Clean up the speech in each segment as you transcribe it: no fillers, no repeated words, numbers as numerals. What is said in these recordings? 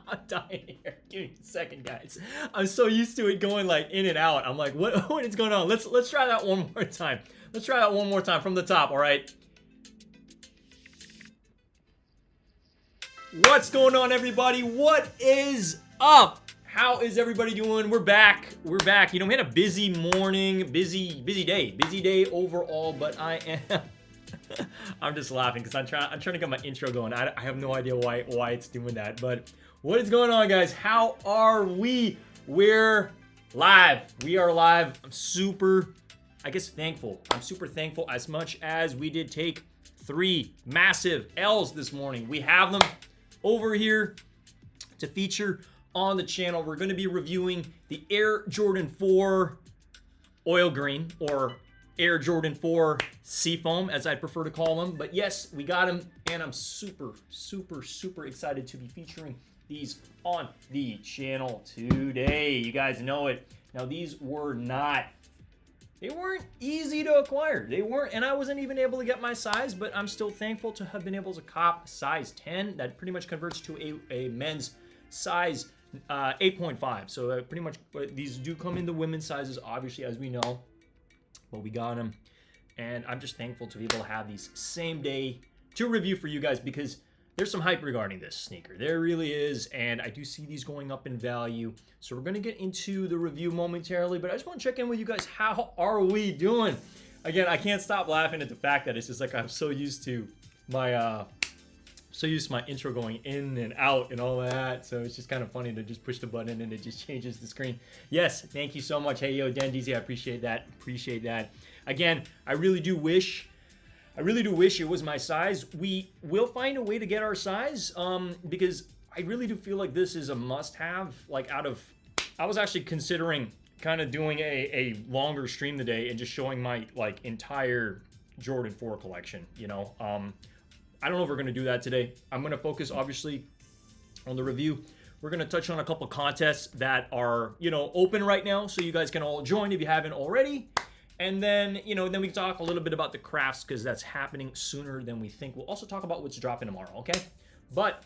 I'm dying here. Give me a second, guys. I'm so used to it going like in and out. I'm like, what is going on? Let's try that one more time. Let's try that one more time from the top, all right? What's going on, everybody? What is up? How is everybody doing? We're back. We're back. You know, we had a busy morning, busy day overall, but I am I'm just laughing because I'm trying to get my intro going. I have no idea why it's doing that. But what is going on, guys? How are we? We're live. We are live. I'm super, thankful. I'm super thankful. As much as we did take 3 massive L's this morning, we have them over here to feature on the channel. We're going to be reviewing the Air Jordan 4 oil green, or Air Jordan 4 Seafoam, as I prefer to call them. But yes, we got them, and I'm super excited to be featuring these on the channel today. You guys know it. Now, these weren't easy to acquire. They weren't, and I wasn't even able to get my size, but I'm still thankful to have been able to cop size 10. That pretty much converts to a men's size 8.5. So pretty much these do come in the women's sizes, obviously, as we know. But we got them, and I'm just thankful to be able to have these same day to review for you guys, because there's some hype regarding this sneaker. There really is, and I do see these going up in value. So we're going to get into the review momentarily, but I just want to check in with you guys. How are we doing? Again, I can't stop laughing at the fact that it's just like I'm so used to my intro going in and out and all that. So it's just kind of funny to just push the button and it just changes the screen. Yes, thank you so much. Hey, yo, Dan DZ, I appreciate that. Again, I really do wish it was my size. We will find a way to get our size, because I really do feel like this is a must-have. I was actually considering kind of doing a longer stream today and just showing my entire Jordan 4 collection, you know. I don't know if we're going to do that today. I'm going to focus, obviously, on the review. We're going to touch on a couple contests that are, open right now, so you guys can all join if you haven't already. And then, then we can talk a little bit about the crafts, because that's happening sooner than we think. We'll also talk about what's dropping tomorrow, okay? But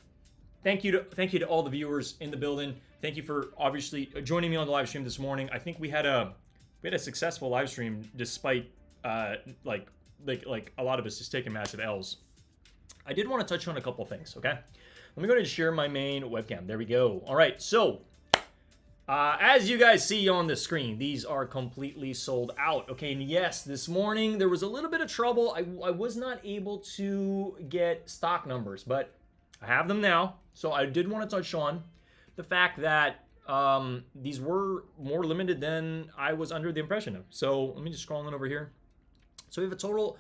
thank you to all the viewers in the building. Thank you for, obviously, joining me on the live stream this morning. I think we had a we had a successful live stream despite like a lot of us just taking massive L's. I did want to touch on a couple things, okay? Let me go ahead and share my main webcam. There we go. All right, so as you guys see on the screen, these are completely sold out. Okay, and yes, this morning there was a little bit of trouble. I was not able to get stock numbers, but I have them now. So I did want to touch on the fact that these were more limited than I was under the impression of. So let me just scroll on over here. So we have a total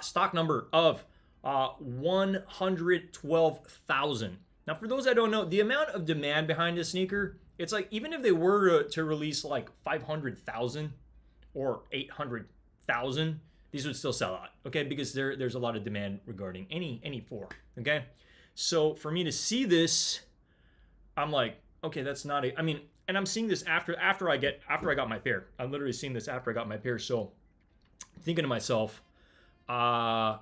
stock number of 112,000. Now, for those that don't know, the amount of demand behind this sneaker, it's like even if they were to release like 500,000 or 800,000, these would still sell out, okay? Because there's a lot of demand regarding any four, okay? So for me to see this, I'm like, okay, that's not a. I mean, and I'm seeing this after I got my pair. I'm literally seeing this after I got my pair. So I'm thinking to myself, I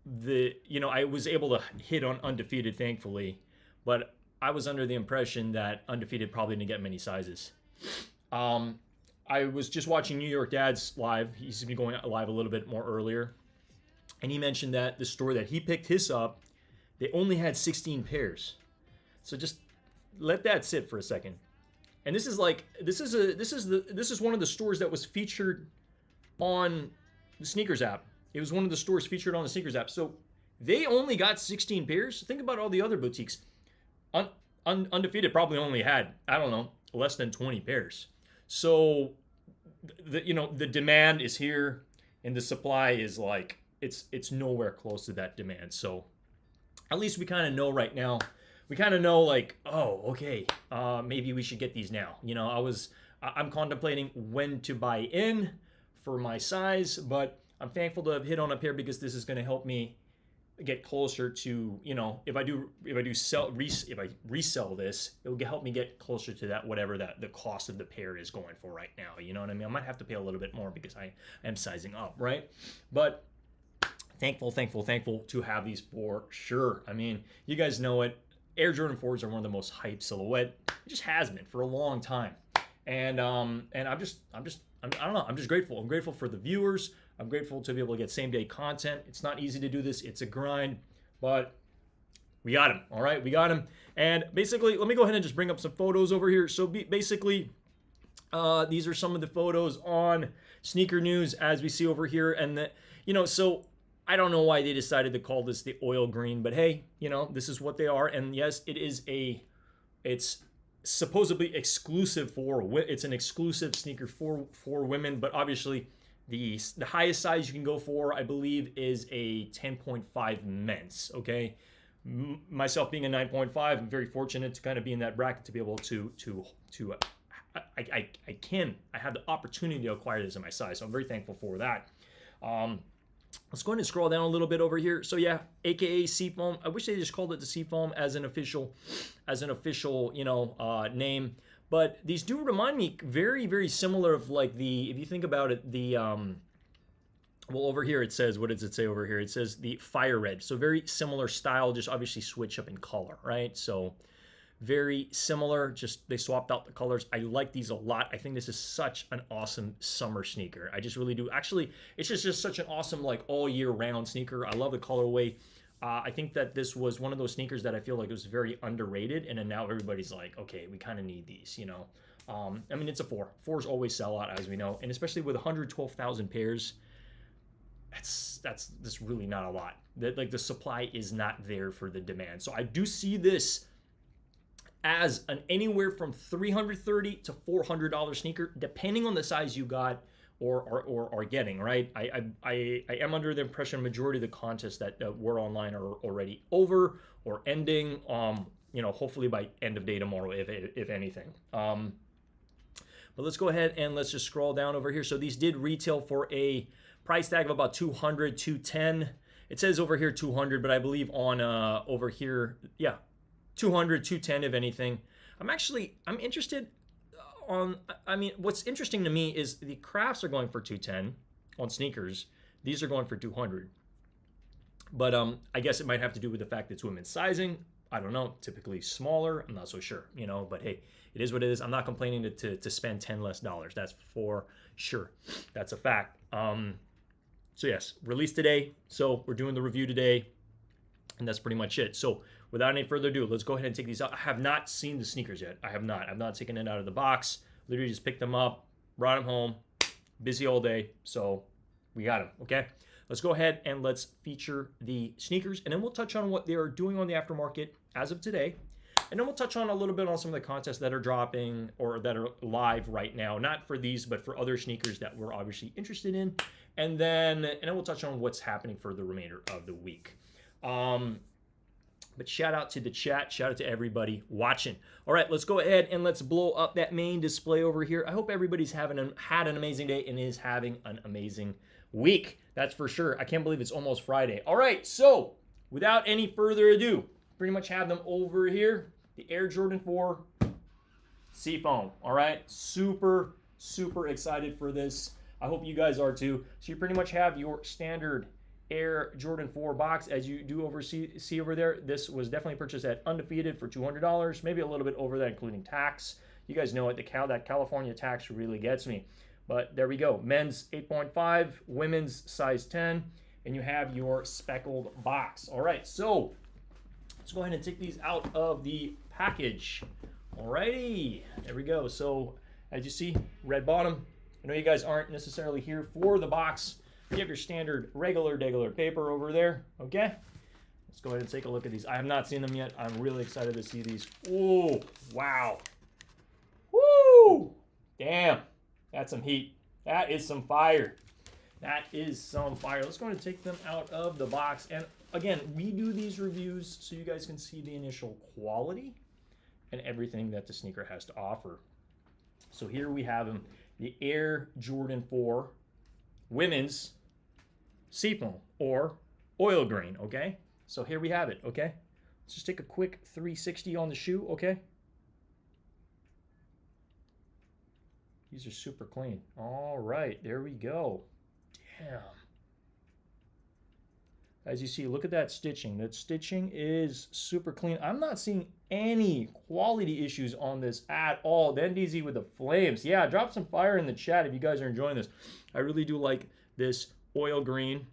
was able to hit on undefeated, thankfully, but I was under the impression that undefeated probably didn't get many sizes. I was just watching New York Dad's live. He's been going live a little bit more earlier, and he mentioned that the store that he picked his up, they only had 16 pairs. So just let that sit for a second. And this is one of the stores that was featured on the Sneakers app. It was one of the stores featured on the Sneakers app. So they only got 16 pairs. Think about all the other boutiques. Undefeated probably only had, I don't know, less than 20 pairs. So the demand is here and the supply is like it's nowhere close to that demand. So at least we kind of know right now. We kind of know like, oh, okay, maybe we should get these now. I'm contemplating when to buy in for my size, but I'm thankful to have hit on a pair because this is going to help me get closer to, if I resell this, it will help me get closer to that, whatever that the cost of the pair is going for right now. You know what I mean? I might have to pay a little bit more because I am sizing up, right? But thankful to have these for sure. I mean, you guys know it. Air Jordan 4s are one of the most hyped silhouette. It just has been for a long time. And I'm just grateful. I'm grateful for the viewers. I'm grateful to be able to get same day content. It's not easy to do this. It's a grind, but we got him. All right, we got him. And basically, let me go ahead and just bring up some photos over here. So basically, these are some of the photos on Sneaker News as we see over here. And so I don't know why they decided to call this the oil green, but hey, this is what they are. And yes, it's supposedly exclusive it's an exclusive sneaker for women, but obviously the highest size you can go for, I believe, is a 10.5 men's, okay? Myself being a 9.5, I'm very fortunate to kind of be in that bracket to be able to I have the opportunity to acquire this in my size, so I'm very thankful for that. Let's go ahead and scroll down a little bit over here. So yeah, AKA Seafoam. I wish they just called it the Seafoam as an official, name. But these do remind me very, very similar of like if you think about it, over here it says, what does it say over here? It says the Fire Red. So very similar style, just obviously switch up in color, right? So very similar, just they swapped out the colors. I like these a lot. I think this is such an awesome summer sneaker. I just really do. Actually, it's just such an awesome like all year round sneaker. I love the colorway. I think that this was one of those sneakers that I feel like was very underrated, and then now everybody's like, okay, we kind of need these, I mean, it's a 4. 4s always sell out, as we know, and especially with 112,000 pairs, that's really not a lot. Like the supply is not there for the demand. So I do see this as an anywhere from $330 to $400 sneaker, depending on the size you got or are getting, right? I am under the impression majority of the contests that were online are already over or ending, hopefully by end of day tomorrow, if anything. But let's go ahead and let's just scroll down over here. So these did retail for a price tag of about $200, $210. It says over here 200, but I believe on over here, yeah, 200, 210 if anything. I'm interested what's interesting to me is the crafts are going for 210 on sneakers. These are going for 200. But I guess it might have to do with the fact that it's women's sizing. I don't know, typically smaller. I'm not so sure, you know, but hey, it is what it is. I'm not complaining to spend $10 less. That's for sure. That's a fact. So yes, released today. So we're doing the review today, and that's pretty much it. So without any further ado, let's go ahead and take these out. I have not seen the sneakers yet. I have not. I've not taken it out of the box. Literally just picked them up, brought them home. Busy all day, so we got them, okay? Let's go ahead and let's feature the sneakers, and then we'll touch on what they are doing on the aftermarket as of today. And then we'll touch on a little bit on some of the contests that are dropping or that are live right now. Not for these, but for other sneakers that we're obviously interested in. And then we'll touch on what's happening for the remainder of the week. But shout out to the chat. Shout out to everybody watching. All right, let's go ahead and let's blow up that main display over here. I hope everybody's had an amazing day and is having an amazing week. That's for sure. I can't believe it's almost Friday. All right, so without any further ado, pretty much have them over here. The Air Jordan 4 Seafoam. All right, super, super excited for this. I hope you guys are too. So you pretty much have your standard Air Jordan 4 box as you do see over there. This was definitely purchased at Undefeated for $200, maybe a little bit over that including tax. You guys know it, that California tax really gets me. But there we go. Men's 8.5, women's size 10, and you have your speckled box. All right, so let's go ahead and take these out of the package. Alrighty, there we go. So as you see, red bottom. I know you guys aren't necessarily here for the box. You have your standard regular paper over there, okay? Let's go ahead and take a look at these. I have not seen them yet. I'm really excited to see these. Oh, wow. Woo! Damn, that's some heat. That is some fire. That is some fire. Let's go ahead and take them out of the box. And again, we do these reviews so you guys can see the initial quality and everything that the sneaker has to offer. So here we have them, the Air Jordan 4 Women's Seafoam or oil green, okay? So here we have it, okay? Let's just take a quick 360 on the shoe, okay? These are super clean. All right, there we go. Damn. As you see, look at that stitching. That stitching is super clean. I'm not seeing any quality issues on this at all. Then DZ with the flames. Yeah, drop some fire in the chat if you guys are enjoying this. I really do like this oil green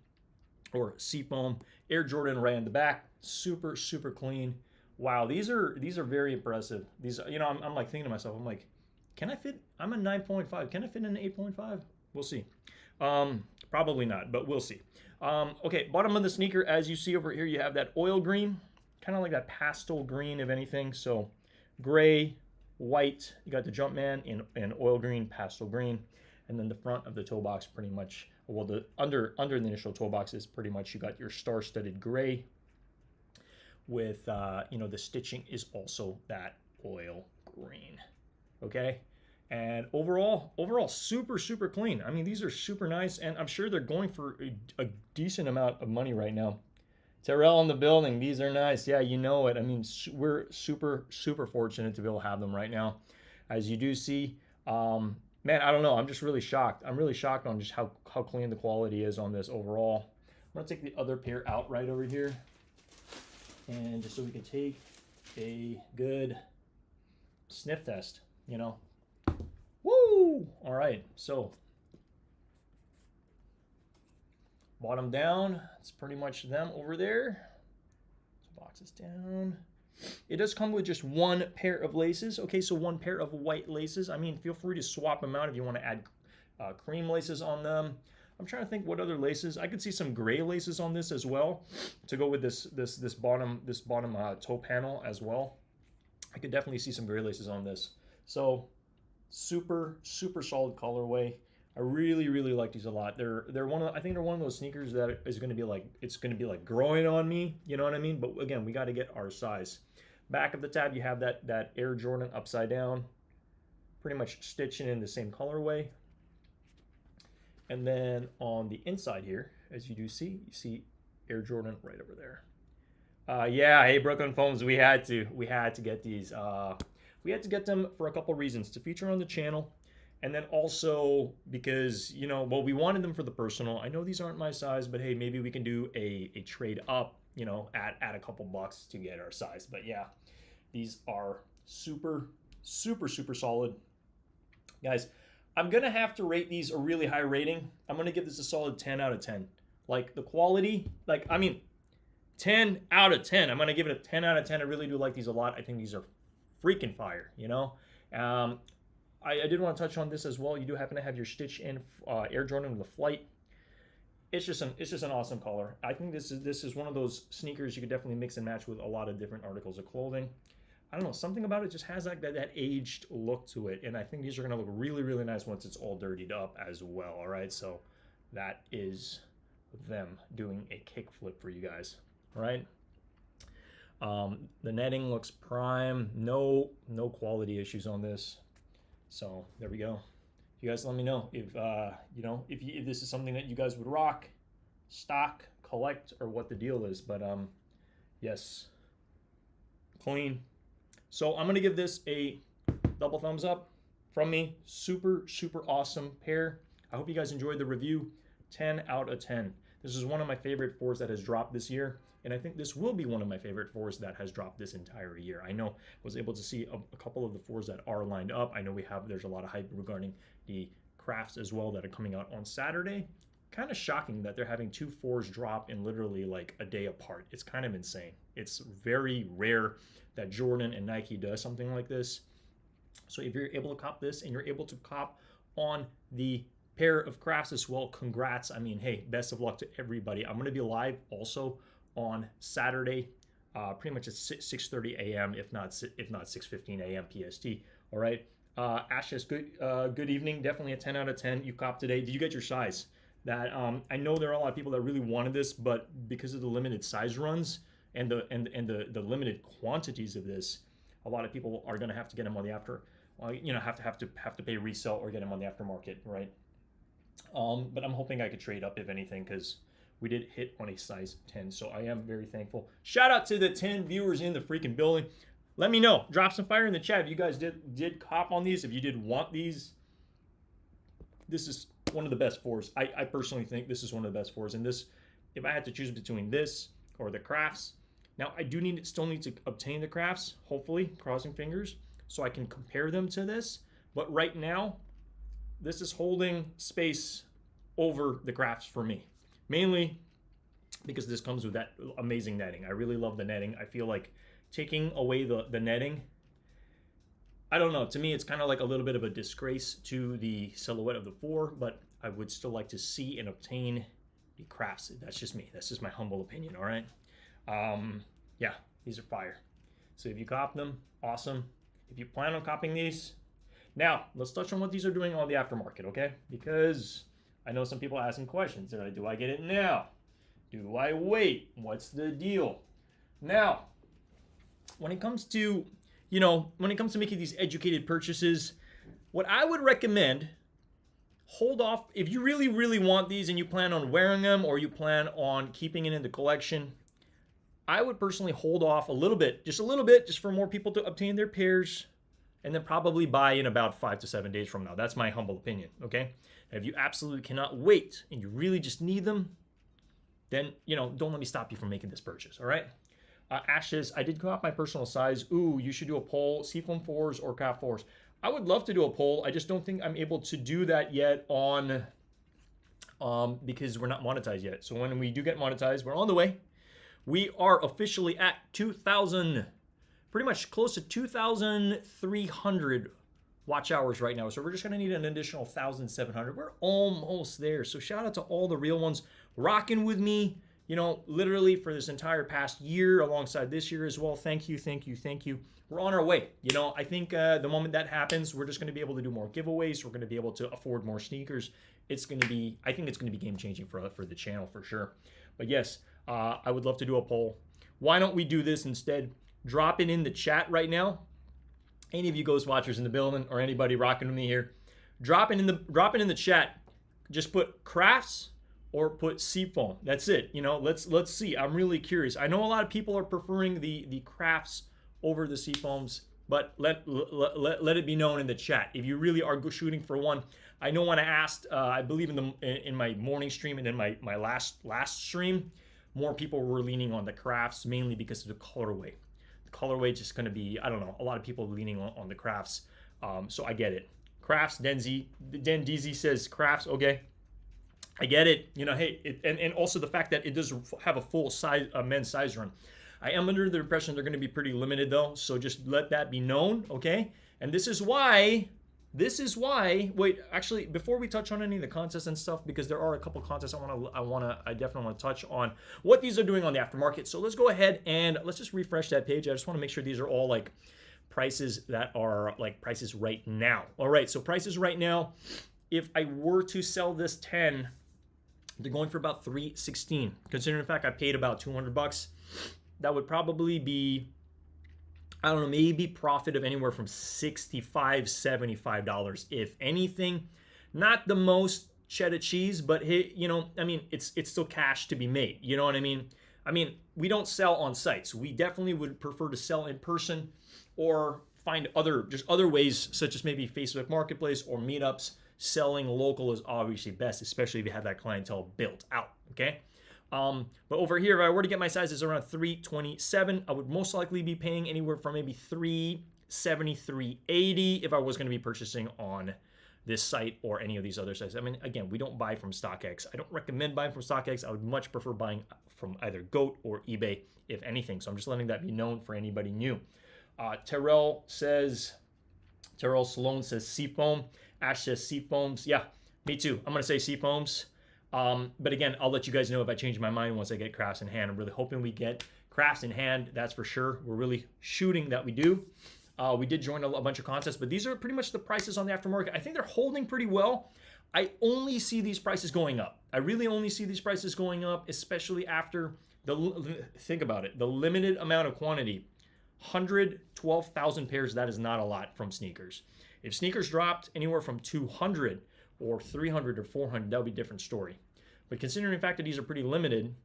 or Seafoam Air Jordan right in the back. Super, super clean. Wow, these are very impressive. These, you know, I'm like thinking to myself, I'm like, can I fit? I'm a 9.5. Can I fit in an 8.5? We'll see. Probably not, but we'll see. Okay, bottom of the sneaker, as you see over here, you have that oil green, kind of like that pastel green, if anything. So gray, white. You got the Jumpman in oil green, pastel green, and then the front of the toe box pretty much. Well, the under the initial toe box is pretty much you got your star-studded gray with you know, the stitching is also that oil green. Okay, and overall super, super clean. I mean, these are super nice, and I'm sure they're going for a decent amount of money right now. Terrell in the building. These are nice. Yeah, you know it. I mean, we're super, super fortunate to be able to have them right now. As you do see, man, I don't know. I'm just really shocked. I'm really shocked on just how clean the quality is on this overall. I'm going to take the other pair out right over here. And just so we can take a good sniff test, you know. Woo! All right, so bottom down, it's pretty much them over there. So boxes down. It does come with just one pair of laces. Okay, so one pair of white laces. I mean, feel free to swap them out if you want to add cream laces on them. I'm trying to think what other laces. I could see some gray laces on this as well to go with this bottom toe panel as well. I could definitely see some gray laces on this. So super, super solid colorway. I really, really like these a lot. They're one of, I think they're one of those sneakers that is going to be like, it's going to be like growing on me. You know what I mean? But again, we got to get our size. Back of the tab, you have that Air Jordan upside down, pretty much stitching in the same colorway. And then on the inside here, as you do see, you see Air Jordan right over there. Yeah, hey Brooklyn Foams, we had to get these. We had to get them for a couple reasons, to feature on the channel, and then also because, you know, well, we wanted them for the personal. I know these aren't my size, but hey, maybe we can do a trade up you know, add a couple bucks to get our size. But yeah, these are super, super, super solid. Guys, I'm going to have to rate these a really high rating. I'm going to give this a solid 10 out of 10. Like the quality, like, I mean, 10 out of 10. I'm going to give it a 10 out of 10. I really do like these a lot. I think these are freaking fire, you know? I did want to touch on this as well. You do happen to have your Stitch in Air Jordan with a flight. It's just an awesome color. I think this is one of those sneakers you could definitely mix and match with a lot of different articles of clothing. I don't know, something about it just has like that aged look to it, and I think these are gonna look really, really nice once it's all dirtied up as well. All right, so that is them doing a kickflip for you guys. All right. The netting looks prime. No quality issues on this. So there we go. You guys let me know if you know if this is something that you guys would rock, stock, collect, or what the deal is. But yes, clean. So I'm gonna give this a double thumbs up from me. Super, super awesome pair. I hope you guys enjoyed the review. 10 out of 10. This is one of my favorite fours that has dropped this year, and I think this will be one of my favorite fours that has dropped this entire year. I know I was able to see a couple of the fours that are lined up. I know there's a lot of hype regarding the crafts as well that are coming out on Saturday. Kind of shocking that they're having 2 fours drop in literally like a day apart. It's kind of insane. It's very rare that Jordan and Nike does something like this. So if you're able to cop this and you're able to cop on the pair of crafts as well, congrats. I mean, hey, best of luck to everybody. I'm going to be live also on Saturday, pretty much at 6:30 a.m. if not 6:15 a.m. PST. All right. Ashes, good evening. Definitely a 10 out of 10. You copped today. Did you get your size? That I know there are a lot of people that really wanted this, but because of the limited size runs and the limited quantities of this, a lot of people are going to have to get them on the after, you know, have to pay resale or get them on the aftermarket, right? But I'm hoping I could trade up if anything, because we did hit on a size 10, so I am very thankful. Shout out to the 10 viewers in the freaking building. Let me know. Drop some fire in the chat if you guys did cop on these. If you did want these, this is one of the best fours. I personally think this is one of the best fours. And this, if I had to choose between this or the crafts, now I do still need to obtain the crafts, hopefully, crossing fingers, so I can compare them to this. But right now, this is holding space over the crafts for me. Mainly because this comes with that amazing netting. I really love the netting. I feel like taking away the netting, I don't know, to me it's kind of like a little bit of a disgrace to the silhouette of the four, but I would still like to see and obtain the crafts. That's just me. That's just my humble opinion, all right? Yeah, these are fire. So if you cop them, awesome. If you plan on copying these, now let's touch on what these are doing on the aftermarket, okay? Because I know some people are asking questions. They're like, do I get it now? Do I wait? What's the deal? Now, when it comes to, you know, when it comes to making these educated purchases, what I would recommend, hold off. If you really, really want these and you plan on wearing them or you plan on keeping it in the collection, I would personally hold off a little bit, just for more people to obtain their pairs, and then probably buy in about 5 to 7 days from now. That's my humble opinion, okay? If you absolutely cannot wait and you really just need them, then, you know, don't let me stop you from making this purchase, all right? Ashes, I did go out my personal size. Ooh, you should do a poll, Seafoam 4s or Craft 4s. I would love to do a poll. I just don't think I'm able to do that yet on, because we're not monetized yet. So when we do get monetized, we're on the way. We are officially at 2,000, pretty much close to 2,300 watch hours right now. So we're just gonna need an additional 1,700. We're almost there. So shout out to all the real ones rocking with me, you know, literally for this entire past year alongside this year as well. Thank you, thank you, thank you. We're on our way. You know, I think the moment that happens, we're just gonna be able to do more giveaways. We're gonna be able to afford more sneakers. It's gonna be, I think it's gonna be game changing for the channel for sure. But yes, I would love to do a poll. Why don't we do this instead? Drop it in the chat right now. Any of you ghost watchers in the building or anybody rocking with me here, drop it in the chat. Just put crafts or put Seafoam. That's it. You know, let's see. I'm really curious. I know a lot of people are preferring the crafts over the Seafoams, but let it be known in the chat if you really are shooting for one. I know when I asked, I believe in my morning stream and then my last stream, more people were leaning on the crafts, mainly because of the colorway. The colorway just going to be, I don't know, a lot of people leaning on the crafts. So I get it. Crafts, Dan DZ says crafts, okay. I get it. You know, hey, and also the fact that it does have a full size, men's size run. I am under the impression they're going to be pretty limited though, so just let that be known, okay? And this is why, wait, actually, before we touch on any of the contests and stuff, because there are a couple contests I definitely want to touch on what these are doing on the aftermarket. So let's go ahead and let's just refresh that page. I just want to make sure these are all like prices that are like prices right now. All right, so prices right now, if I were to sell this 10, they're going for about $316. Considering the fact I paid about $200, that would probably be, I don't know, maybe profit of anywhere from $65, $75, if anything. Not the most cheddar cheese, but hey, you know, I mean, it's still cash to be made. You know what I mean? I mean, we don't sell on sites. We definitely would prefer to sell in person or find other ways, such as maybe Facebook Marketplace or meetups. Selling local is obviously best, especially if you have that clientele built out, okay? But over here, if I were to get my sizes around 327, I would most likely be paying anywhere from maybe 370, 380 if I was going to be purchasing on this site or any of these other sites. I mean, again, we don't buy from StockX. I don't recommend buying from StockX. I would much prefer buying from either GOAT or eBay, if anything. So I'm just letting that be known for anybody new. Terrell Sloan says Seafoam. Ash says Seafoams. Yeah, me too. I'm going to say Seafoams. But again, I'll let you guys know if I change my mind once I get crafts in hand. I'm really hoping we get crafts in hand. That's for sure. We're really shooting that we do. We did join a bunch of contests, but these are pretty much the prices on the aftermarket. I think they're holding pretty well. I only see these prices going up. I really only see these prices going up, especially after think about it, the limited amount of quantity. 112,000 pairs, that is not a lot from sneakers. If sneakers dropped anywhere from 200 or 300 or 400, that would be a different story. But considering the fact that these are pretty limited,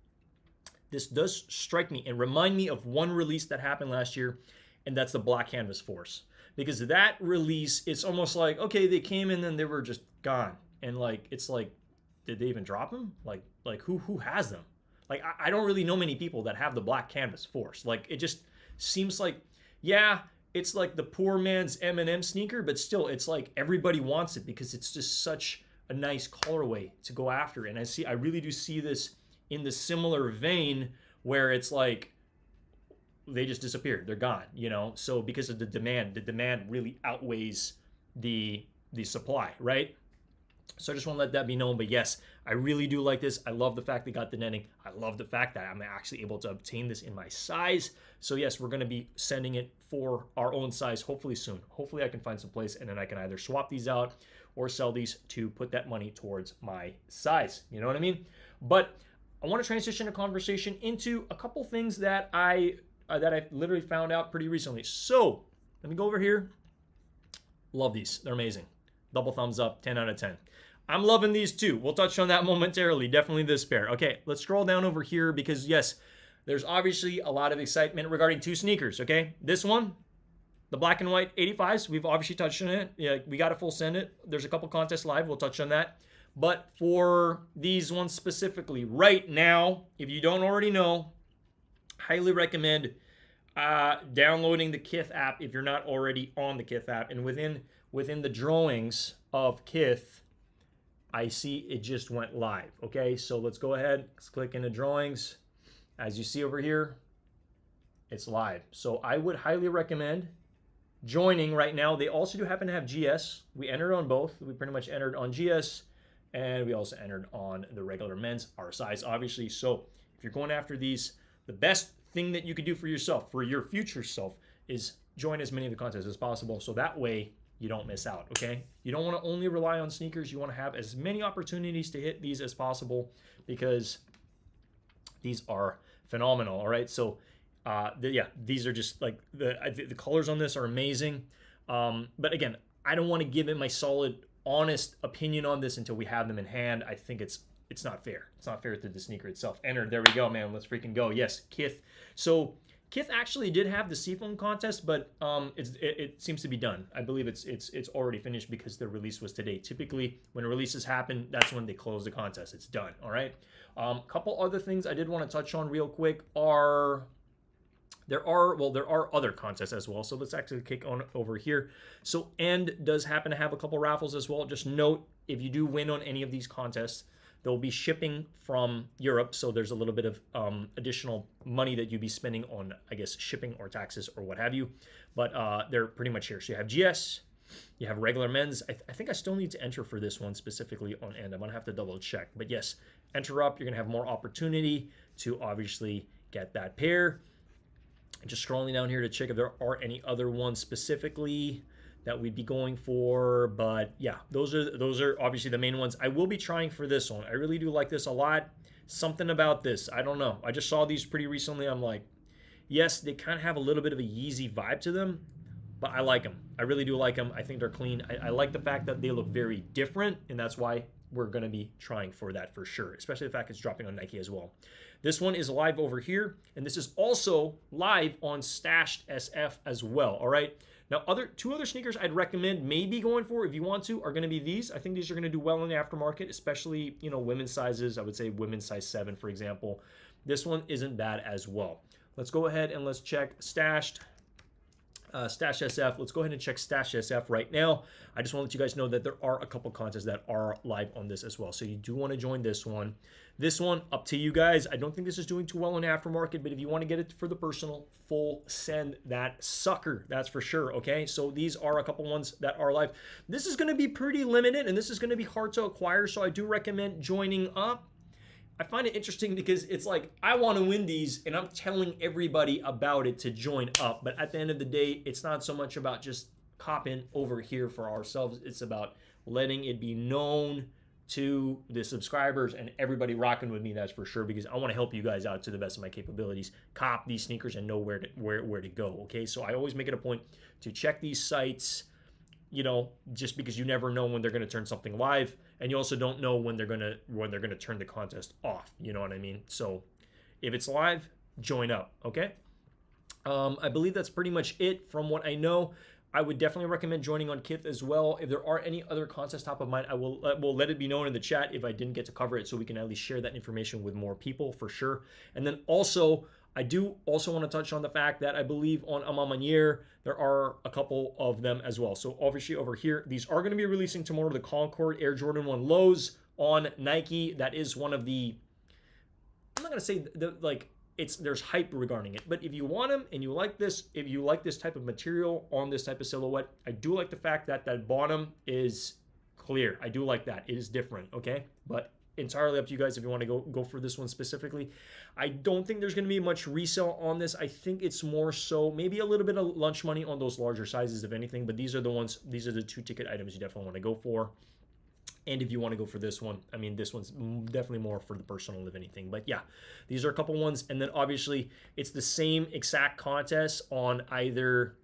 this does strike me and remind me of one release that happened last year, and that's the Black Canvas Force. Because that release, it's almost like, okay, they came in and they were just gone. And like, it's like, did they even drop them? Like who has them? Like, I don't really know many people that have the Black Canvas Force. Like, it just seems like, yeah, it's like the poor man's M&M sneaker, but still, it's like everybody wants it because it's just such a nice colorway to go after. And I really do see this in the similar vein where it's like they just disappeared, they're gone, you know. So because of the demand really outweighs the supply, right? So I just want to let that be known. But yes, I really do like this. I love the fact they got the netting. I love the fact that I'm actually able to obtain this in my size. So yes, we're going to be sending it for our own size hopefully soon. Hopefully I can find some place and then I can either swap these out or sell these to put that money towards my size. You know what I mean? But I want to transition the conversation into a couple things that I literally found out pretty recently. So let me go over here. Love these. They're amazing. Double thumbs up, 10 out of 10. I'm loving these too. We'll touch on that momentarily. Definitely this pair. Okay, let's scroll down over here because yes, there's obviously a lot of excitement regarding two sneakers, okay? This one, the black and white 85s, we've obviously touched on it. Yeah, we got to full send it. There's a couple contests live. We'll touch on that. But for these ones specifically, right now, if you don't already know, highly recommend downloading the Kith app if you're not already on the Kith app. And within the drawings of Kith, I see it just went live. Okay, so let's go ahead. Let's click into drawings. As you see over here, it's live. So I would highly recommend joining right now. They also do happen to have GS. We entered on both. We pretty much entered on GS, and we also entered on the regular men's, our size, obviously. So if you're going after these, the best thing that you could do for yourself, for your future self, is join as many of the contests as possible. So that way you don't miss out, okay? You don't want to only rely on sneakers. You want to have as many opportunities to hit these as possible because these are phenomenal, all right? So, yeah, these are just like, the colors on this are amazing. But again, I don't want to give it my solid, honest opinion on this until we have them in hand. I think it's not fair. It's not fair to the sneaker itself. Enter, there we go, man. Let's freaking go. Yes, Kith. So Kith actually did have the Seafoam contest, but it seems to be done. I believe it's already finished because the release was today. Typically, when releases happen, that's when they close the contest. It's done. All right. Couple other things I did want to touch on real quick are there are other contests as well. So let's actually kick on over here. So End does happen to have a couple raffles as well. Just note, if you do win on any of these contests, they'll be shipping from Europe, so there's a little bit of additional money that you'd be spending on, I guess, shipping or taxes or what have you. But they're pretty much here. So you have GS, you have regular men's. I think I still need to enter for this one specifically on End. I'm going to have to double check. But yes, enter up. You're going to have more opportunity to obviously get that pair. Just scrolling down here to check if there are any other ones specifically that we'd be going for, but yeah, those are obviously the main ones. I will be trying for this one. I really do like this a lot. Something about this, I don't know. I just saw these pretty recently. I'm like, yes, they kind of have a little bit of a Yeezy vibe to them, but I like them. I really do like them. I think they're clean. I like the fact that they look very different, and that's why we're going to be trying for that for sure, especially the fact it's dropping on Nike as well. This one is live over here, and this is also live on Stashed SF as well, all right? Now, two other sneakers I'd recommend maybe going for if you want to are going to be these. I think these are going to do well in the aftermarket, especially, you know, women's sizes. I would say women's size 7, for example. This one isn't bad as well. Let's go ahead and let's check Stashed. Stash SF. Let's go ahead and check Stash SF right now. I just want to let you guys know that there are a couple contests that are live on this as well. So you do want to join this one. This one, up to you guys. I don't think this is doing too well in aftermarket, but if you want to get it for the personal, full send that sucker. That's for sure, okay? So these are a couple ones that are live. This is going to be pretty limited, and this is going to be hard to acquire, so I do recommend joining up. I find it interesting because it's like, I want to win these and I'm telling everybody about it to join up. But at the end of the day, it's not so much about just copping over here for ourselves. It's about letting it be known to the subscribers and everybody rocking with me, that's for sure, because I want to help you guys out to the best of my capabilities, cop these sneakers and know where to go, okay? So I always make it a point to check these sites, you know, just because you never know when they're going to turn something live, and you also don't know when they're going to turn the contest off, you know what I mean? So if it's live, join up, okay? I believe that's pretty much it from what I know. I would definitely recommend joining on Kith as well. If there are any other contests top of mind, I will let it be known in the chat if I didn't get to cover it, so we can at least share that information with more people for sure. And then also, I do also want to touch on the fact that I believe on Amamanier, there are a couple of them as well. So obviously over here, these are going to be releasing tomorrow, the Concord Air Jordan 1 lows on Nike. That is one of the, I'm not going to say there's hype regarding it, but if you want them and you like this, if you like this type of material on this type of silhouette, I do like the fact that that bottom is clear. I do like that. It is different, okay? But entirely up to you guys if you want to go for this one specifically. I don't think there's going to be much resale on this. I think it's more so maybe a little bit of lunch money on those larger sizes, if anything, but these are the 2 ticket items you definitely want to go for. And if you want to go for this one, I mean, this one's definitely more for the personal, if anything. But yeah, these are a couple ones. And then obviously it's the same exact contest on either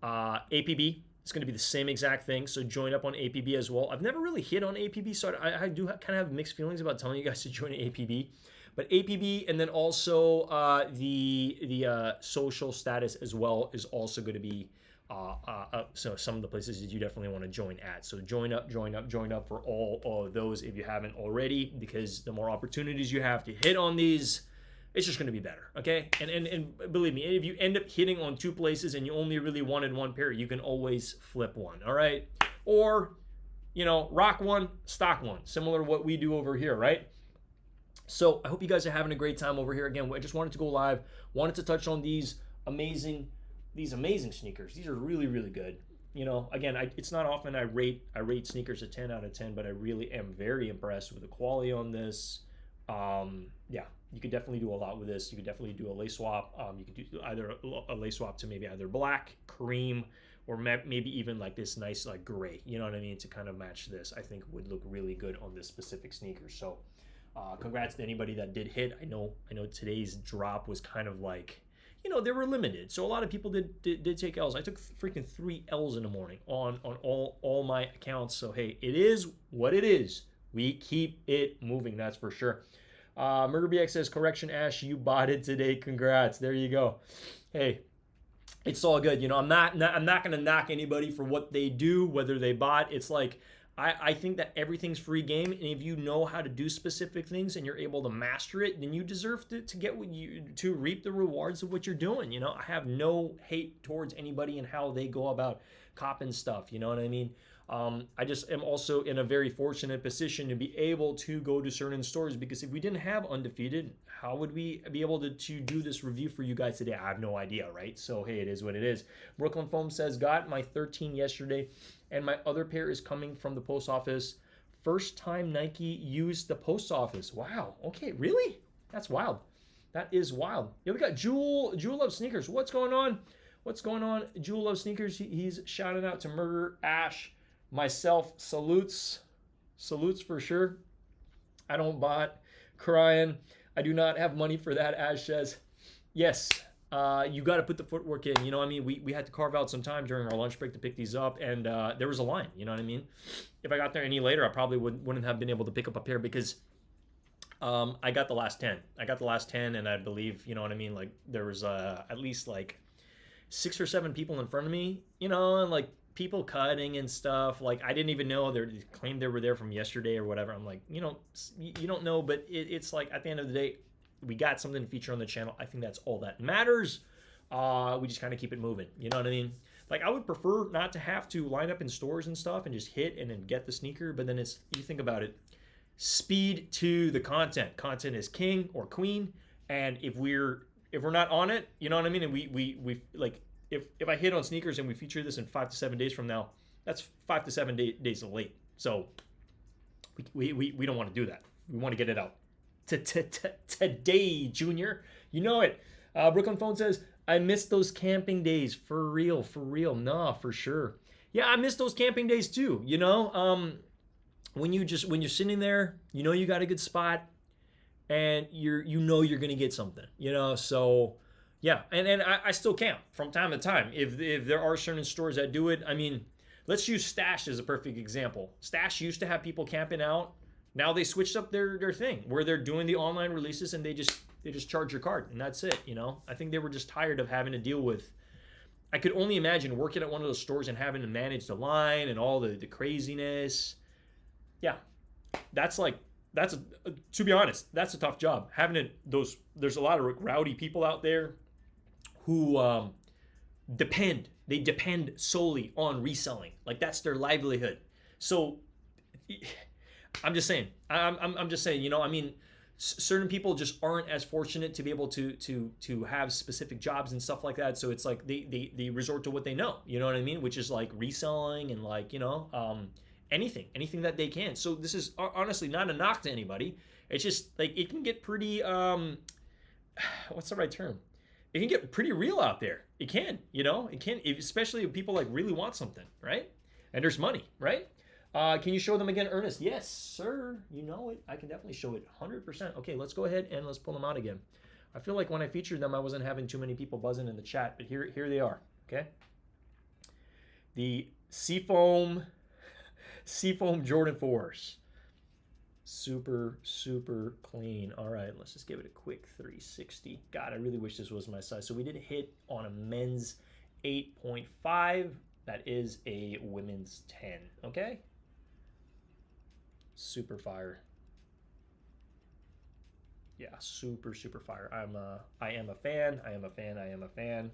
APB. It's going to be the same exact thing. So join up on APB as well. I've never really hit on APB, so I do kind of have mixed feelings about telling you guys to join APB. But APB, and then also the social status as well is also going to be so some of the places that you definitely want to join at. So join up for all of those if you haven't already, because the more opportunities you have to hit on these, it's just going to be better, okay? And believe me, if you end up hitting on 2 places and you only really wanted 1 pair, you can always flip one, all right? Or, you know, rock one, stock one, similar to what we do over here, right? So I hope you guys are having a great time over here. Again, I just wanted to go live, wanted to touch on these amazing sneakers. These are really, really good. You know, again, it's not often I rate sneakers a 10 out of 10, but I really am very impressed with the quality on this. Yeah, you could definitely do a lot with this. You could definitely do a lace swap. You could do either a lace swap to maybe either black, cream, or maybe even like this nice like gray. You know what I mean? To kind of match this, I think would look really good on this specific sneaker. So, congrats to anybody that did hit. I know today's drop was kind of like, you know, they were limited, so a lot of people did take L's. I took freaking 3 L's in the morning on all my accounts. So hey, it is what it is. We keep it moving, that's for sure. MurderBX says, correction, Ash, you bought it today. Congrats. There you go. Hey, it's all good. You know, I'm not gonna knock anybody for what they do, whether they bought. It's like I think that everything's free game, and if you know how to do specific things and you're able to master it, then you deserve to get what you to reap the rewards of what you're doing. You know, I have no hate towards anybody and how they go about copping stuff. You know what I mean? I just am also in a very fortunate position to be able to go to certain stores, because if we didn't have Undefeated, how would we be able to do this review for you guys today? I have no idea, right? So, hey, it is what it is. Brooklyn Foam says, got my 13 yesterday, and my other pair is coming from the post office. First time Nike used the post office. Wow. Okay, really? That's wild. That is wild. Yeah, we got Jewel Love Sneakers. What's going on? What's going on? Jewel Love Sneakers. He's shouting out to Murder Ash. Myself, salutes for sure. I don't bot. Crying. I do not have money for that, Ash says. Yes, you got to put the footwork in. You know what I mean? We had to carve out some time during our lunch break to pick these up, and there was a line. You know what I mean? If I got there any later, I probably wouldn't have been able to pick up a pair, because I got the last 10. I got the last 10, and I believe, you know what I mean? Like, there was at least like 6 or 7 people in front of me, you know, and like people cutting and stuff. Like, I didn't even know they claimed they were there from yesterday or whatever. I'm like, you know, you don't know, but it's like, at the end of the day, we got something to feature on the channel. I think that's all that matters. We just kind of keep it moving. You know what I mean? Like, I would prefer not to have to line up in stores and stuff and just hit and then get the sneaker. But then it's, you think about it, speed to the content. Content is king or queen. And if we're not on it, you know what I mean? And we like, if I hit on sneakers and we feature this in 5 to 7 days from now, that's 5 to 7 days late. So we don't want to do that. We want to get it out today, Junior. You know it. Brooklyn Phone says, I miss those camping days. For real. Nah, for sure. Yeah, I miss those camping days too. You know, when you're sitting there, you know you got a good spot, and you're gonna get something. You know, so. Yeah, and I still camp from time to time. If there are certain stores that do it, I mean, let's use Stash as a perfect example. Stash used to have people camping out. Now they switched up their thing where they're doing the online releases, and they just charge your card, and that's it. You know, I think they were just tired of having to deal with. I could only imagine working at one of those stores and having to manage the line and all the craziness. Yeah, to be honest, that's a tough job. There's a lot of rowdy people out there who depend solely on reselling. Like, that's their livelihood. So I'm just saying, I'm just saying, you know, I mean, certain people just aren't as fortunate to be able to have specific jobs and stuff like that. So it's like they resort to what they know, you know what I mean? Which is like reselling and, like, you know, anything that they can. So this is honestly not a knock to anybody. It's just like, it can get pretty, what's the right term? It can get pretty real out there. It can, you know, especially if people like really want something, right? And there's money, right? Can you show them again, Ernest? Yes, sir. You know it. I can definitely show it 100%. Okay, let's go ahead and let's pull them out again. I feel like when I featured them, I wasn't having too many people buzzing in the chat, but here they are, okay? The Seafoam Jordan 4s. Super clean. All right, let's just give it a quick 360. God, I really wish this was my size. So we did hit on a men's 8.5. That is a women's 10, okay? Super fire. Yeah, super fire. I am a fan.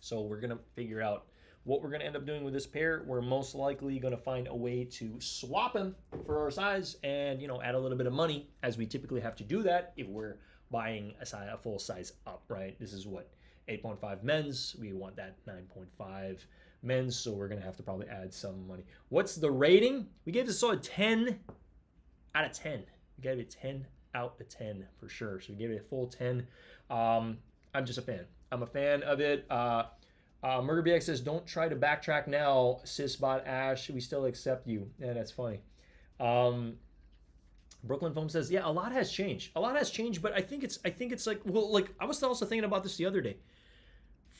So we're gonna figure out what we're going to end up doing with this pair. We're most likely going to find a way to swap them for our size and, you know, add a little bit of money, as we typically have to do that if we're buying a full size up, right? This is what, 8.5 men's. We want that 9.5 men's, so we're going to have to probably add some money. What's the rating? We gave this a 10 out of 10. We gave it 10 out of 10 for sure. So we gave it a full 10. I'm just a fan. I'm a fan of it. MurderBX says, don't try to backtrack now, Sysbot Ash. We still accept you. Yeah, that's funny. Brooklyn Foam says, yeah, a lot has changed. But I think it's like, well, like, I was also thinking about this the other day.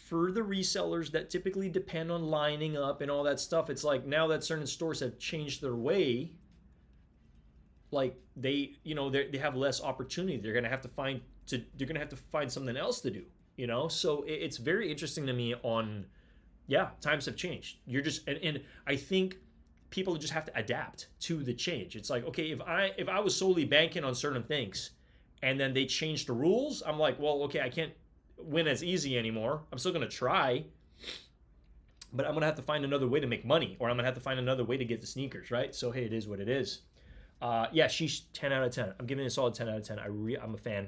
For the resellers that typically depend on lining up and all that stuff, it's like, now that certain stores have changed their way, like they, they have less opportunity. They're gonna have to find something else to do. So it's very interesting to me on, yeah, times have changed. You're just, and I think people just have to adapt to the change. It's like, okay, if I was solely banking on certain things and then they changed the rules, I'm like, well, okay, I can't win as easy anymore. I'm still going to try, but I'm going to have to find another way to make money, or I'm going to have to find another way to get the sneakers, right? So, hey, it is what it is. Yeah, she's 10 out of 10. I'm giving it a solid 10 out of 10. I'm a fan.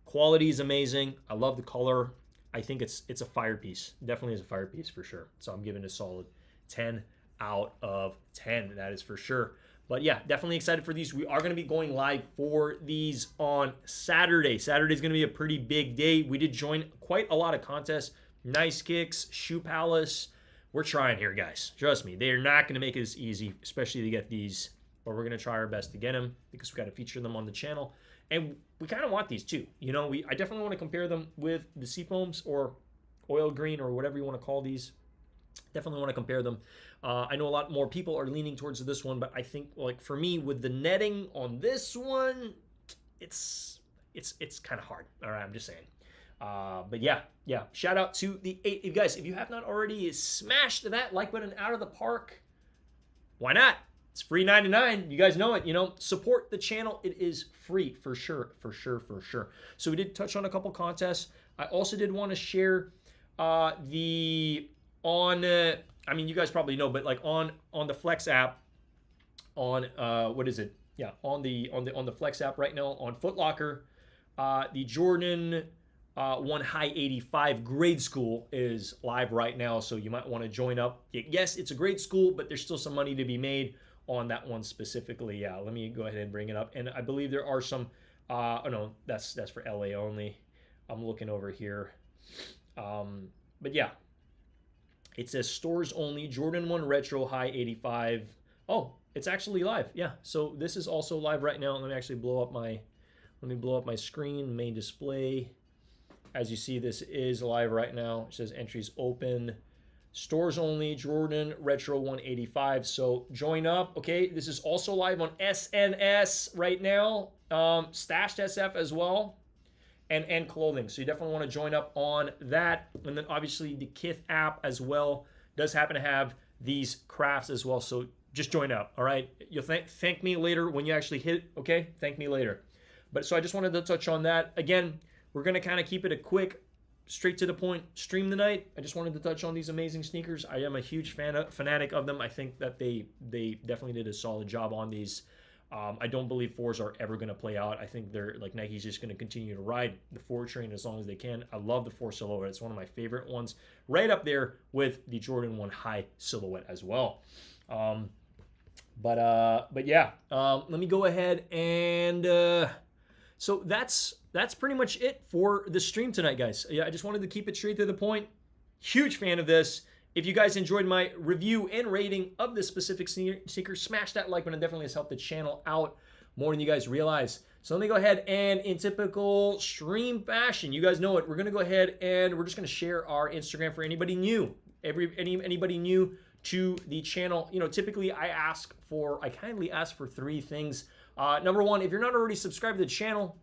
Quality is amazing. I love the color. I think it's a fire piece. Definitely is a fire piece for sure. So I'm giving it a solid 10 out of 10. That is for sure. But yeah, definitely excited for these. We are going to be going live for these on Saturday. Saturday is going to be a pretty big day. We did join quite a lot of contests. Nice Kicks, Shoe Palace. We're trying here, guys. Trust me. They are not going to make it as easy, especially to get these. But we're going to try our best to get them because we got to feature them on the channel. And we kind of want these too. I definitely want to compare them with the Seafoams or oil green or whatever you want to call these. Definitely want to compare them. I know a lot more people are leaning towards this one, but I think, like, for me, with the netting on this one, it's kind of hard. All right, I'm just saying. But yeah. Shout out to the 8. You guys, if you have not already smashed that like button out of the park, why not? It's free 99. You guys know it. Support the channel. It is free for sure. So we did touch on a couple contests. I also did want to share you guys probably know, but like on the Flex app, on what is it? Yeah, on the Flex app right now on Foot Locker, the Jordan 1 High 85 grade school is live right now, so you might want to join up. Yes, it's a grade school, but there's still some money to be made on that one specifically. Yeah, let me go ahead and bring it up. And I believe there are some, oh no, that's for LA only. I'm looking over here. But yeah, it says stores only, Jordan 1 Retro High 85. Oh, it's actually live. Yeah, so this is also live right now. Let me actually blow up my screen, main display. As you see, this is live right now. It says entries open. Stores only, Jordan Retro 185. So join up. Okay, this is also live on SNS right now. Stashed SF as well, and clothing. So you definitely want to join up on that. And then obviously the Kith app as well does happen to have these crafts as well. So just join up. All right, you'll thank me later when you actually hit. Okay, thank me later. But so I just wanted to touch on that again. We're gonna kind of keep it a quick, straight to the point stream tonight. I just wanted to touch on these amazing sneakers. I am a huge fanatic of them. I think that they definitely did a solid job on these. I don't believe 4s are ever going to play out. I think they're like Nike's just going to continue to ride the 4 train as long as they can. I love the 4 silhouette. It's one of my favorite ones, right up there with the Jordan 1 High silhouette as well. But yeah, let me go ahead and so that's pretty much it for the stream tonight, guys. Yeah, I just wanted to keep it straight to the point. Huge fan of this. If you guys enjoyed my review and rating of this specific sneaker, smash that like button. It definitely has helped the channel out more than you guys realize. So let me go ahead and, in typical stream fashion, you guys know it, we're going to go ahead and we're just going to share our Instagram for anybody new. Anybody new to the channel. Typically I kindly ask for 3 things. Number 1, if you're not already subscribed to the channel,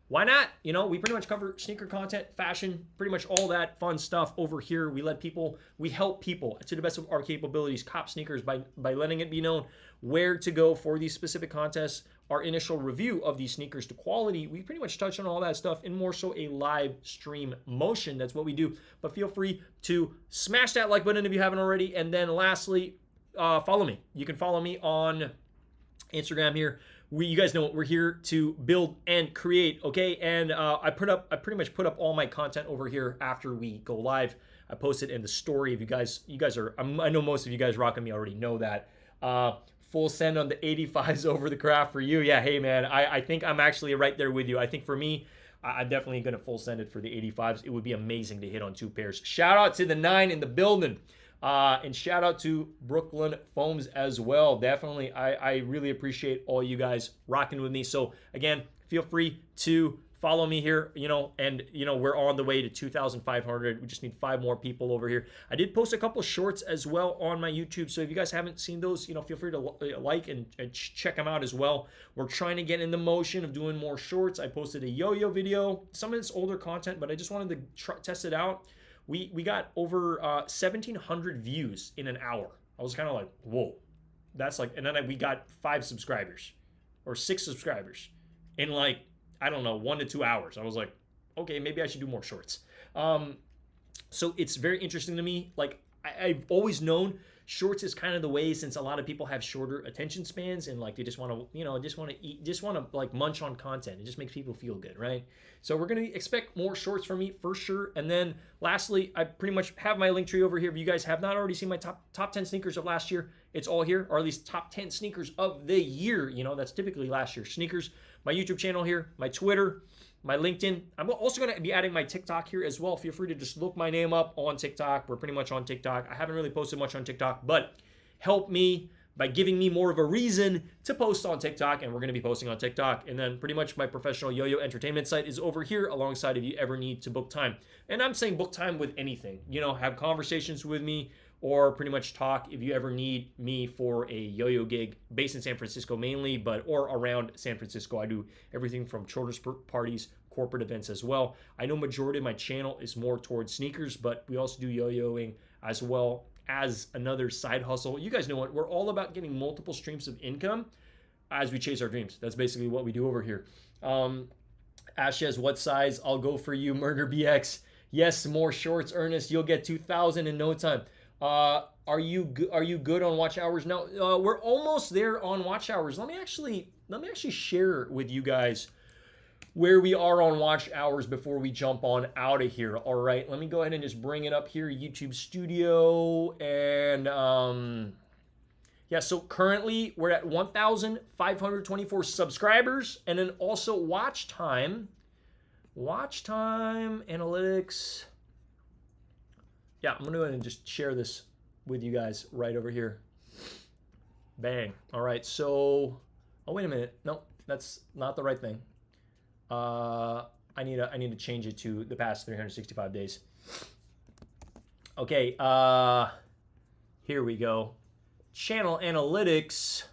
why not? We pretty much cover sneaker content, fashion, pretty much all that fun stuff over here. We help people to the best of our capabilities cop sneakers by letting it be known where to go for these specific contests. Our initial review of these sneakers to quality, we pretty much touch on all that stuff in more so a live stream motion. That's what we do. But feel free to smash that like button if you haven't already. And then lastly, follow me. You can follow me on Instagram here. You guys know we're here to build and create, okay? And I pretty much put up all my content over here after we go live. I post it in the story. If you guys are, I know most of you guys rocking me already know that. Full send on the 85s over the craft for you. Yeah, hey man, I think I'm actually right there with you. I think for me, I'm definitely gonna full send it for the 85s. It would be amazing to hit on 2 pairs. Shout out to the 9 in the building. And shout out to Brooklyn Foams as well. Definitely, I really appreciate all you guys rocking with me. So again, feel free to follow me here, you know, and, you know, we're on the way to 2,500. We just need 5 more people over here. I did post a couple shorts as well on my YouTube, so if you guys haven't seen those, you know, feel free to like and check them out as well. We're trying to get in the motion of doing more shorts. I posted a yo-yo video. Some of it's older content, but I just wanted to test it out. We got over 1,700 views in an hour. I was kind of like, whoa, that's like, and then we got 5 subscribers or 6 subscribers in like, I don't know, 1 to 2 hours. I was like, okay, maybe I should do more shorts. So it's very interesting to me. Like I've always known shorts is kind of the way, since a lot of people have shorter attention spans and like they just want to, you know, just want to eat, just want to like munch on content. It just makes people feel good, right? So we're going to expect more shorts from me for sure. And then lastly, I pretty much have my link tree over here. If you guys have not already seen my top 10 sneakers of last year, it's all here, or at least top 10 sneakers of the year. You know, that's typically last year's sneakers. My YouTube channel here, my Twitter, my LinkedIn. I'm also going to be adding my TikTok here as well. Feel free to just look my name up on TikTok. We're pretty much on TikTok. I haven't really posted much on TikTok, but help me by giving me more of a reason to post on TikTok, and we're going to be posting on TikTok. And then pretty much my professional yo-yo entertainment site is over here alongside if you ever need to book time. And I'm saying book time with anything, you know, have conversations with me, or pretty much talk if you ever need me for a yo-yo gig based in San Francisco mainly, but or around San Francisco. I do everything from children's parties, corporate events as well. I know majority of my channel is more towards sneakers, but we also do yo-yoing as well as another side hustle. You guys know what? We're all about getting multiple streams of income as we chase our dreams. That's basically what we do over here. Ash says, what size? I'll go for you, Murder BX. Yes, more shorts, Ernest. You'll get 2,000 in no time. Are you good on watch hours now? We're almost there on watch hours. Let me actually share with you guys where we are on watch hours before we jump on out of here. All right, let me go ahead and just bring it up here, YouTube Studio, and yeah. So currently we're at 1,524 subscribers, and then also watch time analytics. Yeah, I'm gonna go ahead and just share this with you guys right over here. Bang. All right, so, oh, wait a minute. No, that's not the right thing. I need to change it to the past 365 days. Okay, here we go. Channel analytics.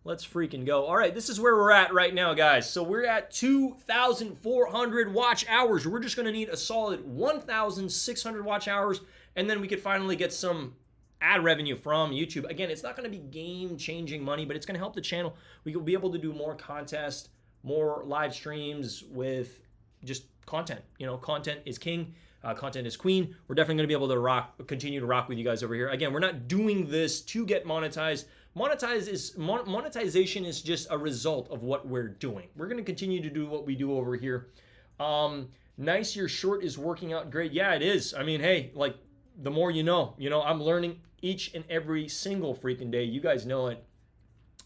Let's freaking go. All right, this is where we're at right now, guys. So we're at 2,400 watch hours. We're just going to need a solid 1,600 watch hours, and then we could finally get some ad revenue from YouTube. Again, it's not going to be game-changing money, but it's going to help the channel. We will be able to do more contests, more live streams with just content. You know, content is king. Content is queen. We're definitely going to be able to continue to rock with you guys over here. Again, we're not doing this to get monetized. Monetization is just a result of what we're doing. We're going to continue to do what we do over here. Nice, your short is working out great. Yeah, it is. I mean, hey, like, the more you know. You know, I'm learning each and every single freaking day. You guys know it.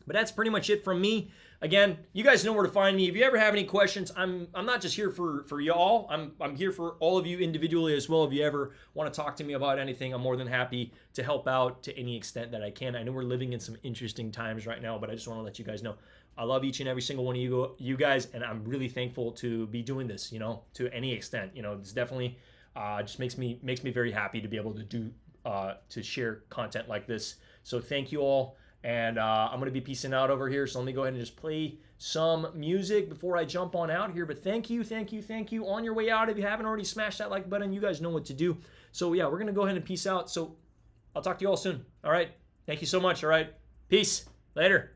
But that's pretty much it from me. Again, you guys know where to find me. If you ever have any questions, I'm not just here for y'all. I'm here for all of you individually as well. If you ever want to talk to me about anything, I'm more than happy to help out to any extent that I can. I know we're living in some interesting times right now, but I just want to let you guys know I love each and every single one of you guys, and I'm really thankful to be doing this, you know, to any extent. You know, it's definitely just makes me very happy to be able to do to share content like this. So thank you all. And I'm going to be peacing out over here, so let me go ahead and just play some music before I jump on out here. But thank you. On your way out, if you haven't already smashed that like button, you guys know what to do. So yeah, we're going to go ahead and peace out. So I'll talk to you all soon. All right. Thank you so much. All right. Peace. Later.